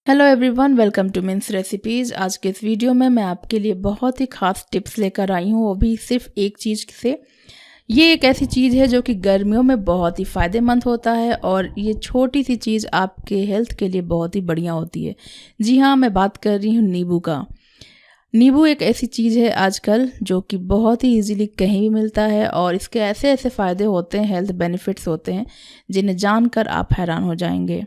Hello everyone, welcome to Min's recipes. आज के इस वीडियो में मैं आपके लिए बहुत ही ख़ास टिप्स लेकर आई हूँ, वो भी सिर्फ एक चीज़ से। ये एक ऐसी चीज़ है जो कि गर्मियों में बहुत ही फ़ायदेमंद होता है और ये छोटी सी चीज़ आपके हेल्थ के लिए बहुत ही बढ़िया होती है। जी हाँ, मैं बात कर रही हूँ नींबू का। नींबू एक ऐसी चीज़ है आजकल जो कि बहुत ही इजीली कहीं भी मिलता है और इसके ऐसे ऐसे फ़ायदे होते हैं, हेल्थ बेनिफिट्स होते हैं जिन्हें जानकर आप हैरान हो जाएंगे।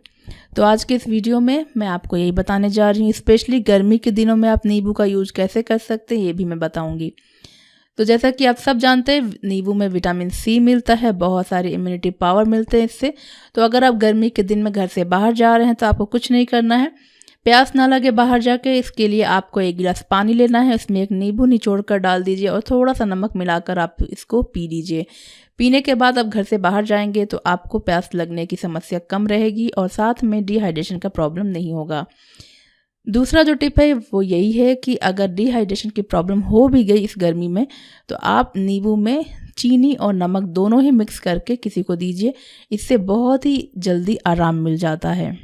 तो आज के इस वीडियो में मैं आपको यही बताने जा रही हूँ। स्पेशली गर्मी के दिनों में आप नींबू का यूज कैसे कर सकते हैं ये भी मैं बताऊंगी। तो जैसा कि आप सब जानते हैं, नींबू में विटामिन सी मिलता है, बहुत सारे इम्यूनिटी पावर मिलते हैं इससे। तो अगर आप गर्मी के दिन में घर से बाहर जा रहे हैं तो आपको कुछ नहीं करना है, प्यास ना लगे बाहर जाके, इसके लिए आपको एक गिलास पानी लेना है, इसमें एक नींबू निचोड़ कर डाल दीजिए और थोड़ा सा नमक मिलाकर आप इसको पी लीजिए। पीने के बाद आप घर से बाहर जाएंगे तो आपको प्यास लगने की समस्या कम रहेगी और साथ में डिहाइड्रेशन का प्रॉब्लम नहीं होगा। दूसरा जो टिप है वो यही है कि अगर डिहाइड्रेशन की प्रॉब्लम हो भी गई इस गर्मी में तो आप नींबू में चीनी और नमक दोनों ही मिक्स करके किसी को दीजिए, इससे बहुत ही जल्दी आराम मिल जाता है।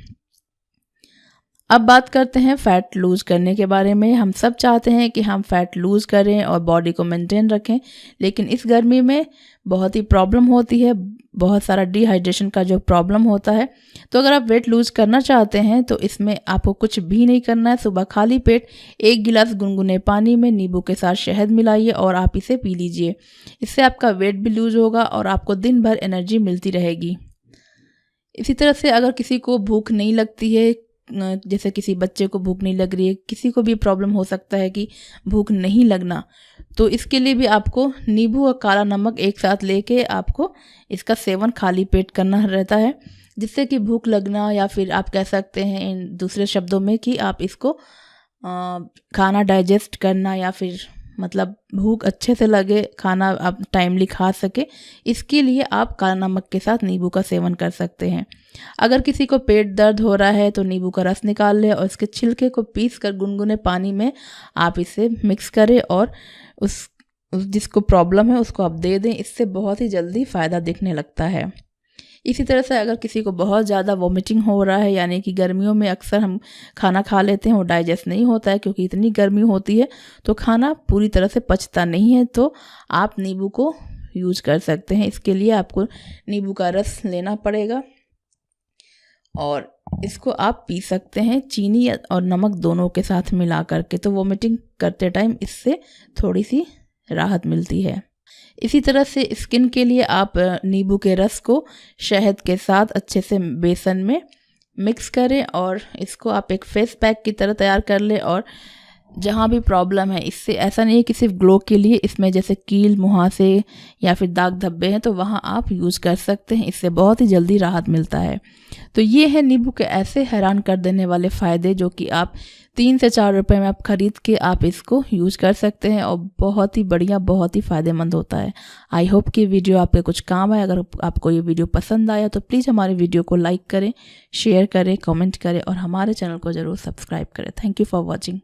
अब बात करते हैं फ़ैट लूज़ करने के बारे में। हम सब चाहते हैं कि हम फ़ैट लूज़ करें और बॉडी को मेंटेन रखें, लेकिन इस गर्मी में बहुत ही प्रॉब्लम होती है, बहुत सारा डिहाइड्रेशन का जो प्रॉब्लम होता है। तो अगर आप वेट लूज़ करना चाहते हैं तो इसमें आपको कुछ भी नहीं करना है। सुबह खाली पेट एक गिलास गुनगुने पानी में नींबू के साथ शहद मिलाइए और आप इसे पी लीजिए। इससे आपका वेट भी लूज़ होगा और आपको दिन भर एनर्जी मिलती रहेगी। इसी तरह से अगर किसी को भूख नहीं लगती है, जैसे किसी बच्चे को भूख नहीं लग रही है, किसी को भी प्रॉब्लम हो सकता है कि भूख नहीं लगना, तो इसके लिए भी आपको नींबू और काला नमक एक साथ लेके आपको इसका सेवन खाली पेट करना रहता है, जिससे कि भूख लगना, या फिर आप कह सकते हैं इन दूसरे शब्दों में कि आप इसको खाना डाइजेस्ट करना, या फिर मतलब भूख अच्छे से लगे, खाना आप टाइमली खा सके, इसके लिए आप काला नमक के साथ नींबू का सेवन कर सकते हैं। अगर किसी को पेट दर्द हो रहा है तो नींबू का रस निकाल लें और इसके छिलके को पीस कर गुनगुने पानी में आप इसे मिक्स करें और उस जिसको प्रॉब्लम है उसको आप दे दें, इससे बहुत ही जल्दी फ़ायदा दिखने लगता है। इसी तरह से अगर किसी को बहुत ज़्यादा वॉमिटिंग हो रहा है, यानी कि गर्मियों में अक्सर हम खाना खा लेते हैं, वो डाइजेस्ट नहीं होता है क्योंकि इतनी गर्मी होती है तो खाना पूरी तरह से पचता नहीं है, तो आप नींबू को यूज कर सकते हैं। इसके लिए आपको नींबू का रस लेना पड़ेगा और इसको आप पी सकते हैं चीनी और नमक दोनों के साथ मिला करके। तो वॉमिटिंग करते टाइम इससे थोड़ी सी राहत मिलती है। इसी तरह से स्किन के लिए आप नींबू के रस को शहद के साथ अच्छे से बेसन में मिक्स करें और इसको आप एक फेस पैक की तरह तैयार कर लें। और जहाँ भी प्रॉब्लम है, इससे ऐसा नहीं है कि सिर्फ ग्लो के लिए, इसमें जैसे कील, मुहासे या फिर दाग धब्बे हैं तो वहाँ आप यूज़ कर सकते हैं, इससे बहुत ही जल्दी राहत मिलता है। तो ये है नींबू के ऐसे हैरान कर देने वाले फ़ायदे जो कि आप 3 से 4 रुपए में आप ख़रीद के आप इसको यूज़ कर सकते हैं और बहुत ही बढ़िया, बहुत ही फ़ायदेमंद होता है। आई होप कि वीडियो आपके कुछ काम आए। अगर आपको ये वीडियो पसंद आया तो प्लीज़ हमारे वीडियो को लाइक करें, शेयर करें, कमेंट करें और हमारे चैनल को ज़रूर सब्सक्राइब करें। Thank you for watching.